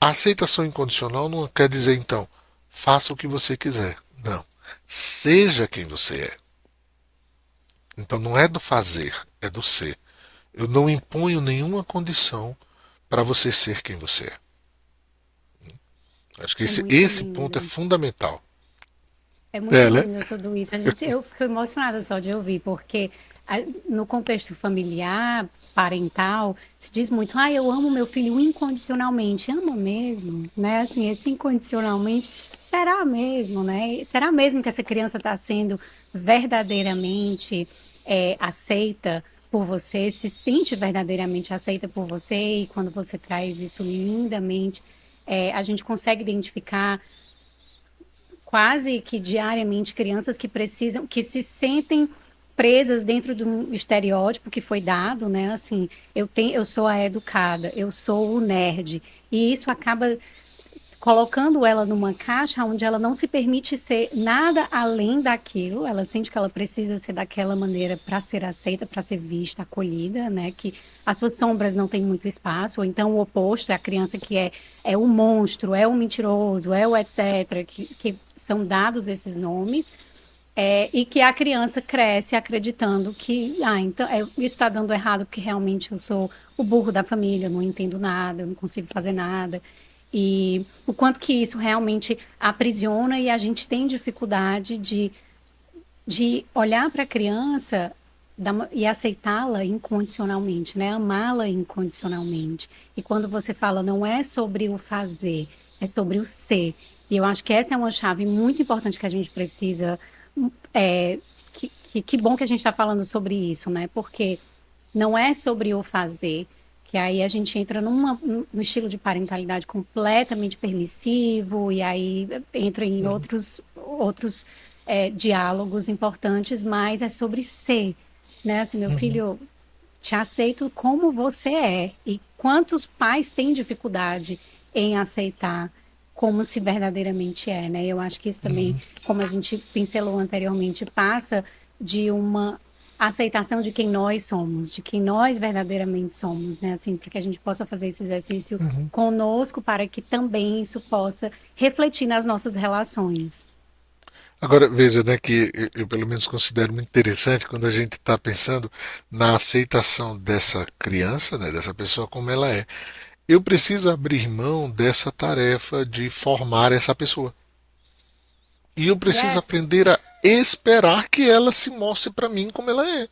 A aceitação incondicional não quer dizer, então, faça o que você quiser. Não. Seja quem você é. Então não é do fazer, é do ser. Eu não imponho nenhuma condição para você ser quem você é. Acho que É muito esse ponto é lindo. fundamental. É muito É, né? lindo tudo isso. Eu fico emocionada só de ouvir, porque no contexto familiar, parental, se diz muito, eu amo meu filho incondicionalmente. Ama mesmo, né? Assim, esse incondicionalmente, será mesmo, né? Será mesmo que essa criança está sendo verdadeiramente aceita por você, se sente verdadeiramente aceita por você, e quando você traz isso lindamente, a gente consegue identificar quase que diariamente crianças que precisam, que se sentem presas dentro de um estereótipo que foi dado, né? Assim, eu sou a educada, eu sou o nerd, e isso acaba colocando ela numa caixa onde ela não se permite ser nada além daquilo, ela sente que ela precisa ser daquela maneira para ser aceita, para ser vista, acolhida, né? Que as suas sombras não têm muito espaço, ou então o oposto é a criança que é o monstro, é o mentiroso, é o etc., que são dados esses nomes. E que a criança cresce acreditando que, então, isso está dando errado porque realmente eu sou o burro da família, eu não entendo nada, eu não consigo fazer nada. E o quanto que isso realmente aprisiona e a gente tem dificuldade de olhar para a criança e aceitá-la incondicionalmente, né? Amá-la incondicionalmente. E quando você fala, não é sobre o fazer, é sobre o ser. E eu acho que essa é uma chave muito importante que a gente precisa. É, que bom que a gente está falando sobre isso, né? Porque não é sobre o fazer, que aí a gente entra num estilo de parentalidade completamente permissivo, e aí entra em outros diálogos importantes, mas é sobre ser, né? Assim, meu Uhum, filho, te aceito como você é. E quantos pais têm dificuldade em aceitar como se verdadeiramente é, né? Eu acho que isso também, uhum, como a gente pincelou anteriormente, passa de uma a aceitação de quem nós somos, de quem nós verdadeiramente somos, né? Assim, para que a gente possa fazer esse exercício conosco, para que também isso possa refletir nas nossas relações. Agora, veja, né, que eu pelo menos considero muito interessante quando a gente está pensando na aceitação dessa criança, né, dessa pessoa como ela é. Eu preciso abrir mão dessa tarefa de formar essa pessoa. E eu preciso Yes, aprender a esperar que ela se mostre para mim como ela é.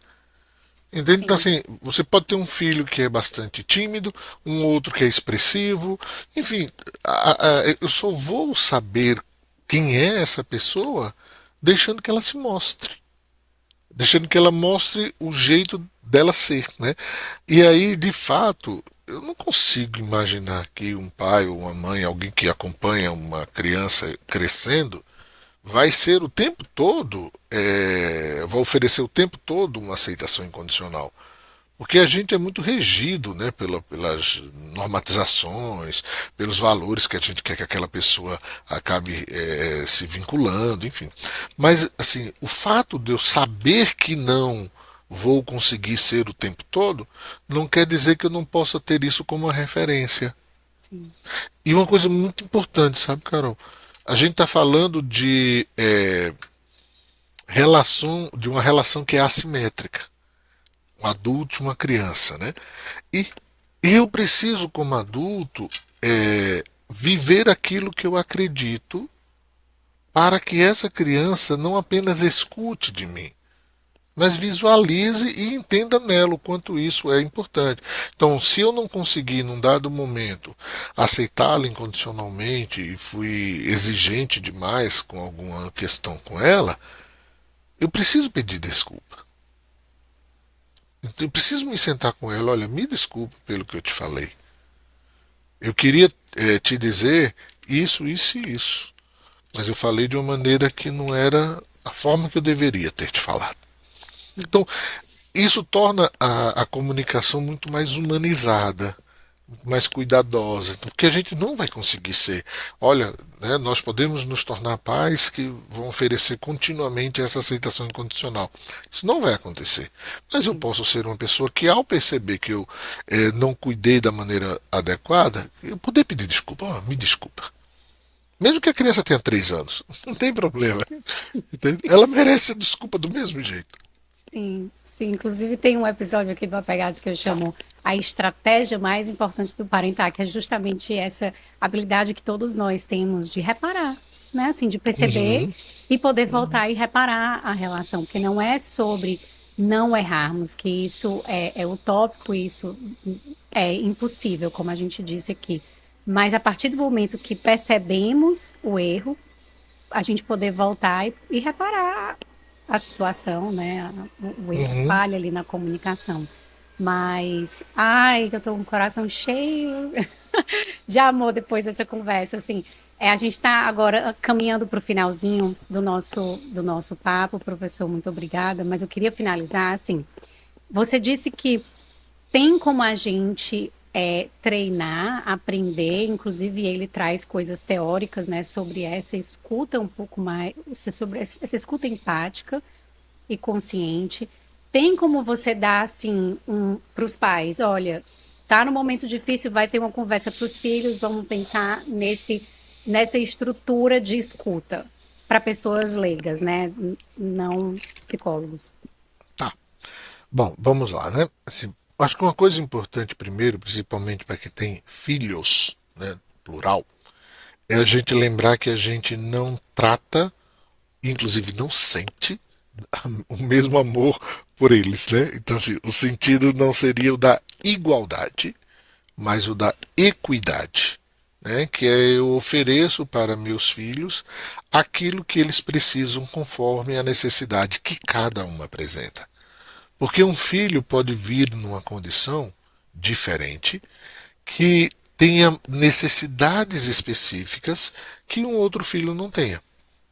Entende? Então, sim. assim, você pode ter um filho que é bastante tímido, um outro que é expressivo, enfim, eu só vou saber quem é essa pessoa deixando que ela se mostre, deixando que ela mostre o jeito dela ser, né? E aí, de fato, eu não consigo imaginar que um pai ou uma mãe, alguém que acompanha uma criança crescendo, vai ser o tempo todo, vai oferecer o tempo todo uma aceitação incondicional. Porque a gente é muito regido, né, pelas normatizações, pelos valores que a gente quer que aquela pessoa acabe se vinculando, enfim. Mas, assim, o fato de eu saber que não vou conseguir ser o tempo todo, não quer dizer que eu não possa ter isso como uma referência. Sim. E uma coisa muito importante, sabe, Carol? A gente está falando de uma relação que é assimétrica, um adulto e uma criança, né? E eu preciso, como adulto, viver aquilo que eu acredito para que essa criança não apenas escute de mim, mas visualize e entenda nela o quanto isso é importante. Então, se eu não conseguir, num dado momento, aceitá-la incondicionalmente e fui exigente demais com alguma questão com ela, eu preciso pedir desculpa. Eu preciso me sentar com ela, olha, me desculpe pelo que eu te falei. Eu queria te dizer isso, isso e isso. Mas eu falei de uma maneira que não era a forma que eu deveria ter te falado. Então, isso torna a comunicação muito mais humanizada, muito mais cuidadosa, porque a gente não vai conseguir ser. Olha, né, nós podemos nos tornar pais que vão oferecer continuamente essa aceitação incondicional. Isso não vai acontecer. Mas eu posso ser uma pessoa que, ao perceber que eu não cuidei da maneira adequada, eu poder pedir desculpa. Oh, me desculpa. Mesmo que a criança tenha 3 anos, não tem problema. Entende? Ela merece a desculpa do mesmo jeito. Sim, sim. Inclusive tem um episódio aqui do Apegados que eu chamo a estratégia mais importante do parentar, que é justamente essa habilidade que todos nós temos de reparar, né? Assim, de perceber Uhum, e poder voltar e reparar a relação, porque não é sobre não errarmos, que isso é utópico, isso é impossível, como a gente disse aqui. Mas a partir do momento que percebemos o erro, a gente poder voltar e reparar a situação, né? O erro, a uhum. falha ali na comunicação. Mas, ai, que eu tô com o coração cheio de amor depois dessa conversa, assim. A gente está agora caminhando para o finalzinho do nosso papo, professor, muito obrigada, mas eu queria finalizar, assim, você disse que tem como a gente treinar, aprender, inclusive ele traz coisas teóricas, né, sobre essa escuta um pouco mais, sobre essa escuta empática e consciente. Tem como você dar assim para os pais, olha, tá no momento difícil, vai ter uma conversa para os filhos, vamos pensar nessa estrutura de escuta para pessoas leigas, né, não psicólogos. Tá. Bom, vamos lá, né? Assim, acho que uma coisa importante primeiro, principalmente para quem tem filhos, né, plural, é a gente lembrar que a gente não trata, inclusive não sente o mesmo amor por eles, né? Então, assim, o sentido não seria o da igualdade, mas o da equidade, né? Que é eu ofereço para meus filhos aquilo que eles precisam conforme a necessidade que cada um apresenta. Porque um filho pode vir numa condição diferente, que tenha necessidades específicas que um outro filho não tenha,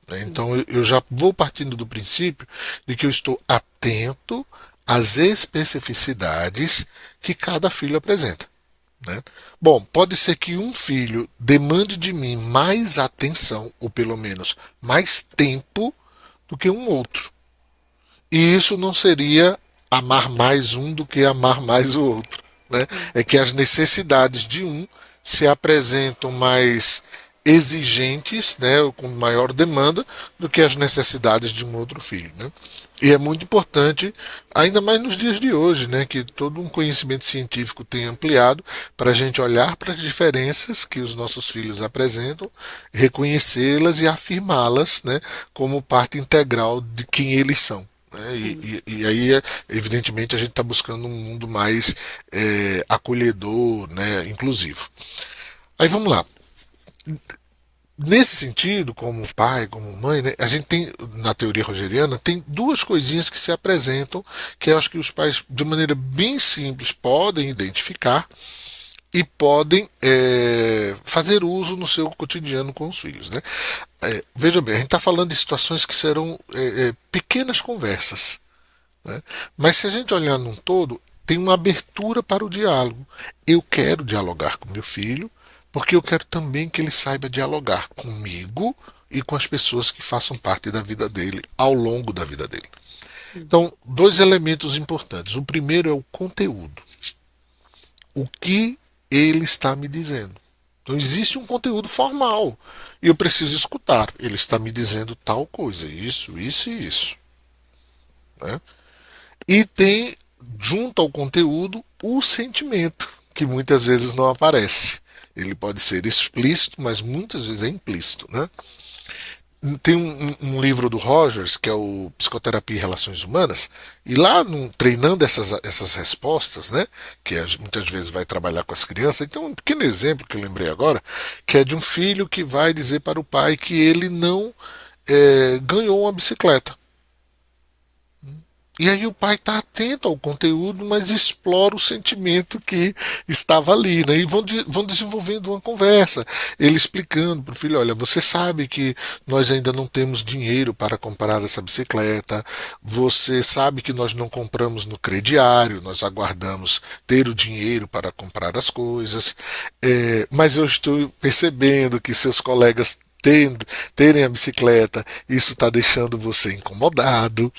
né? Então eu já vou partindo do princípio de que eu estou atento às especificidades que cada filho apresenta, né? Bom, pode ser que um filho demande de mim mais atenção, ou pelo menos mais tempo, do que um outro. E isso não seria amar mais um do que amar mais o outro, né? Sim. É que as necessidades de um se apresentam mais exigentes, né, ou com maior demanda do que as necessidades de um outro filho, né? E é muito importante, ainda mais nos dias de hoje, né, que todo um conhecimento científico tem ampliado para a gente olhar para as diferenças que os nossos filhos apresentam, reconhecê-las e afirmá-las, né, como parte integral de quem eles são. Né? Sim. E aí, evidentemente, a gente está buscando um mundo mais acolhedor, né, inclusivo. Aí vamos lá. Nesse sentido, como pai, como mãe, né, a gente tem, na teoria rogeriana, tem duas coisinhas que se apresentam que eu acho que os pais, de maneira bem simples, podem identificar e podem fazer uso no seu cotidiano com os filhos. Né? Veja bem, a gente está falando de situações que serão pequenas conversas. Né? Mas se a gente olhar num todo, tem uma abertura para o diálogo. Eu quero dialogar com meu filho, porque eu quero também que ele saiba dialogar comigo e com as pessoas que façam parte da vida dele ao longo da vida dele. Sim. Então, dois elementos importantes. O primeiro é o conteúdo. O que ele está me dizendo. Então, existe um conteúdo formal e eu preciso escutar. Ele está me dizendo tal coisa, isso e isso. Né? E tem, junto ao conteúdo, o sentimento, que muitas vezes não aparece. Ele pode ser explícito, mas muitas vezes é implícito. Né? Tem um livro do Rogers, que é o Psicoterapia e Relações Humanas, e lá treinando essas respostas, né, que muitas vezes vai trabalhar com as crianças, então um pequeno exemplo que eu lembrei agora, que é de um filho que vai dizer para o pai que ele não ganhou uma bicicleta. E aí o pai está atento ao conteúdo, mas explora o sentimento que estava ali, né? E vão desenvolvendo uma conversa. Ele explicando para o filho, olha, você sabe que nós ainda não temos dinheiro para comprar essa bicicleta, você sabe que nós não compramos no crediário, nós aguardamos ter o dinheiro para comprar as coisas, mas eu estou percebendo que seus colegas terem a bicicleta, isso está deixando você incomodado.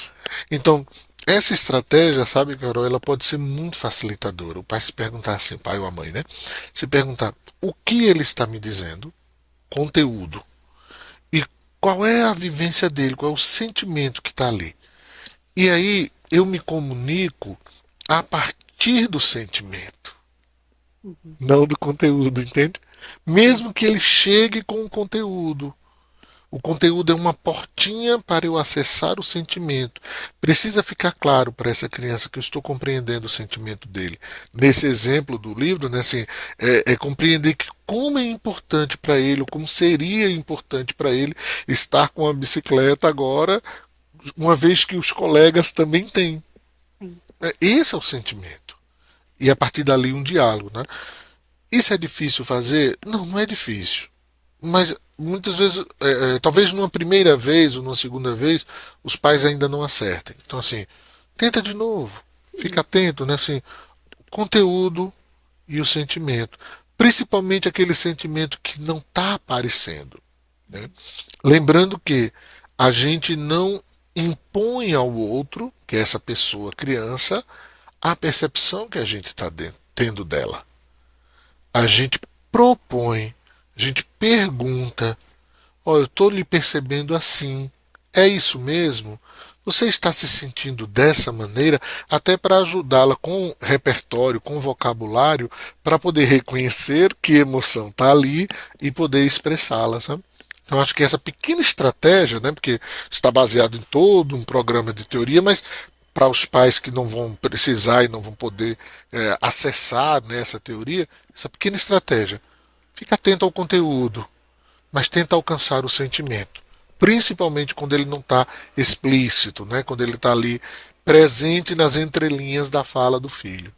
Então, essa estratégia, sabe, Carol, ela pode ser muito facilitadora. O pai se perguntar assim, o pai ou a mãe, né? Se perguntar o que ele está me dizendo, conteúdo, e qual é a vivência dele, qual é o sentimento que está ali. E aí eu me comunico a partir do sentimento, Uhum. não do conteúdo, entende? Sim. Mesmo que ele chegue com o conteúdo. O conteúdo é uma portinha para eu acessar o sentimento. Precisa ficar claro para essa criança que eu estou compreendendo o sentimento dele. Nesse exemplo do livro, né, assim, compreender que como é importante para ele, ou como seria importante para ele estar com a bicicleta agora, uma vez que os colegas também têm. Sim. Esse é o sentimento. E a partir dali um diálogo. Né? Isso é difícil fazer? Não, não é difícil. Mas muitas vezes, talvez numa primeira vez ou numa segunda vez, os pais ainda não acertem. Então, assim, tenta de novo. Fica Isso. atento, né? Assim, conteúdo e o sentimento. Principalmente aquele sentimento que não está aparecendo. Né? Lembrando que a gente não impõe ao outro, que é essa pessoa criança, a percepção que a gente está tendo dela. A gente propõe, a gente pergunta, ó, eu estou lhe percebendo assim. É isso mesmo? Você está se sentindo dessa maneira, até para ajudá-la com repertório, com vocabulário, para poder reconhecer que emoção está ali e poder expressá-la, sabe? Então, acho que essa pequena estratégia, né, porque está baseado em todo um programa de teoria, mas para os pais que não vão precisar e não vão poder acessar, né, essa teoria, essa pequena estratégia. Fica atento ao conteúdo, mas tenta alcançar o sentimento. Principalmente quando ele não está explícito, né? Quando ele está ali presente nas entrelinhas da fala do filho.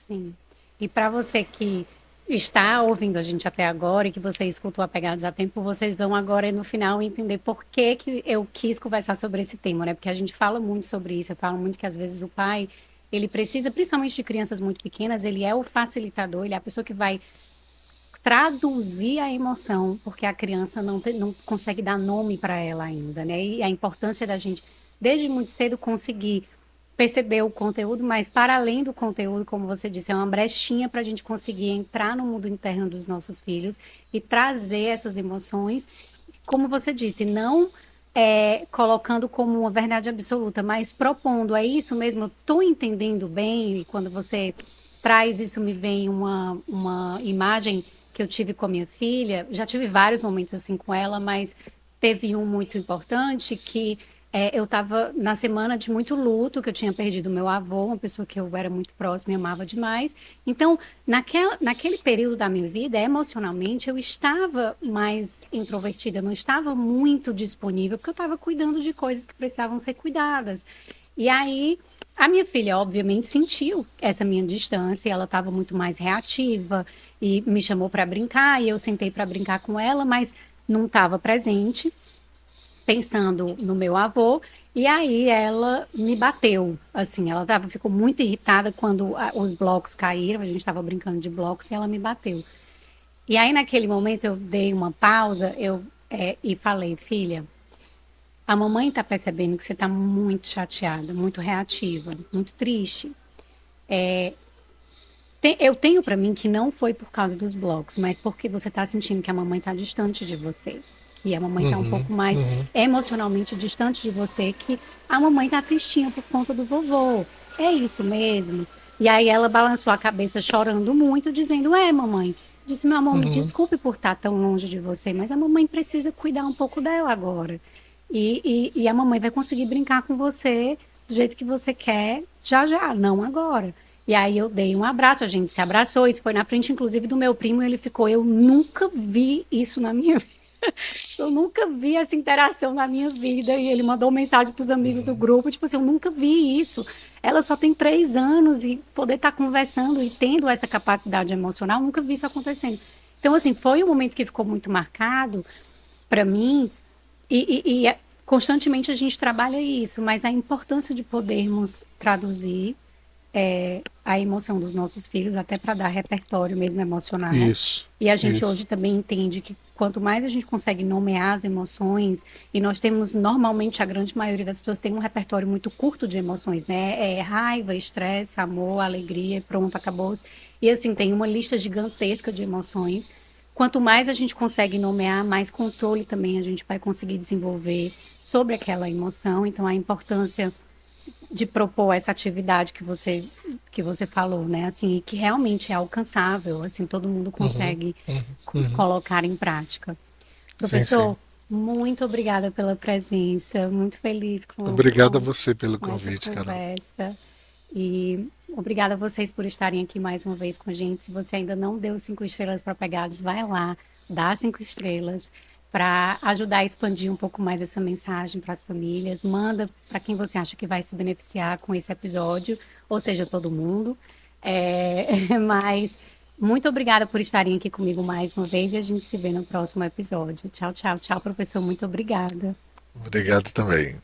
Sim. E para você que está ouvindo a gente até agora e que você escutou Apegados a Tempo, vocês vão agora no final entender por que que eu quis conversar sobre esse tema, né? Porque a gente fala muito sobre isso, eu falo muito que às vezes o pai, ele precisa, principalmente de crianças muito pequenas, ele é o facilitador, ele é a pessoa que vai traduzir a emoção, porque a criança não consegue dar nome para ela ainda, né? E a importância da gente, desde muito cedo, conseguir perceber o conteúdo, mas para além do conteúdo, como você disse, é uma brechinha para a gente conseguir entrar no mundo interno dos nossos filhos e trazer essas emoções, como você disse, não colocando como uma verdade absoluta, mas propondo, é isso mesmo, eu estou entendendo bem, e quando você traz isso, me vem uma imagem que eu tive com a minha filha, já tive vários momentos assim com ela, mas teve um muito importante que eu estava na semana de muito luto, que eu tinha perdido meu avô, uma pessoa que eu era muito próxima e amava demais. Então, naquele período da minha vida, emocionalmente, eu estava mais introvertida, não estava muito disponível, porque eu estava cuidando de coisas que precisavam ser cuidadas. E aí, a minha filha, obviamente, sentiu essa minha distância, e ela estava muito mais reativa e me chamou para brincar, e eu sentei para brincar com ela, mas não estava presente pensando no meu avô, e aí ela me bateu, assim, ficou muito irritada quando os blocos caíram, a gente estava brincando de blocos e ela me bateu. E aí naquele momento eu dei uma pausa, e falei, filha, a mamãe está percebendo que você está muito chateada, muito reativa, muito triste. Eu tenho para mim que não foi por causa dos blocos, mas porque você está sentindo que a mamãe está distante de você, que a mamãe está um Uhum, pouco mais uhum, emocionalmente distante de você, que a mamãe está tristinha por conta do vovô. É isso mesmo? E aí ela balançou a cabeça chorando muito, dizendo: É, mamãe. Disse: Meu amor, me uhum, desculpe por estar tão longe de você, mas a mamãe precisa cuidar um pouco dela agora. E a mamãe vai conseguir brincar com você do jeito que você quer, já já, não agora. E aí eu dei um abraço, a gente se abraçou, isso foi na frente, inclusive, do meu primo, e ele ficou, eu nunca vi isso na minha vida. Eu nunca vi essa interação na minha vida. E ele mandou mensagem para os amigos do uhum, grupo, tipo assim, eu nunca vi isso. Ela só tem 3 anos e poder estar conversando e tendo essa capacidade emocional, nunca vi isso acontecendo. Então, assim, foi um momento que ficou muito marcado para mim, constantemente a gente trabalha isso, mas a importância de podermos traduzir a emoção dos nossos filhos, até para dar repertório mesmo emocional. isso, E a gente isso. hoje também entende que quanto mais a gente consegue nomear as emoções, e nós temos, normalmente, a grande maioria das pessoas tem um repertório muito curto de emoções, né? É raiva, estresse, amor, alegria, pronto, acabou. E assim, tem uma lista gigantesca de emoções. Quanto mais a gente consegue nomear, mais controle também a gente vai conseguir desenvolver sobre aquela emoção. Então, a importância de propor essa atividade que você falou, né? Assim, e que realmente é alcançável, assim, todo mundo Uhum, consegue uhum, uhum. colocar em prática. Sim, sim. Professor, muito obrigada pela presença, muito feliz com, Obrigado a com, você pelo com essa convite, Carol. conversa. E obrigada a vocês por estarem aqui mais uma vez com a gente. Se você ainda não deu 5 estrelas para Pegados, vai lá, dá 5 estrelas para ajudar a expandir um pouco mais essa mensagem para as famílias. Manda para quem você acha que vai se beneficiar com esse episódio, ou seja, todo mundo. Mas muito obrigada por estarem aqui comigo mais uma vez e a gente se vê no próximo episódio. Tchau, tchau, tchau, professor. Muito obrigada. Obrigado também.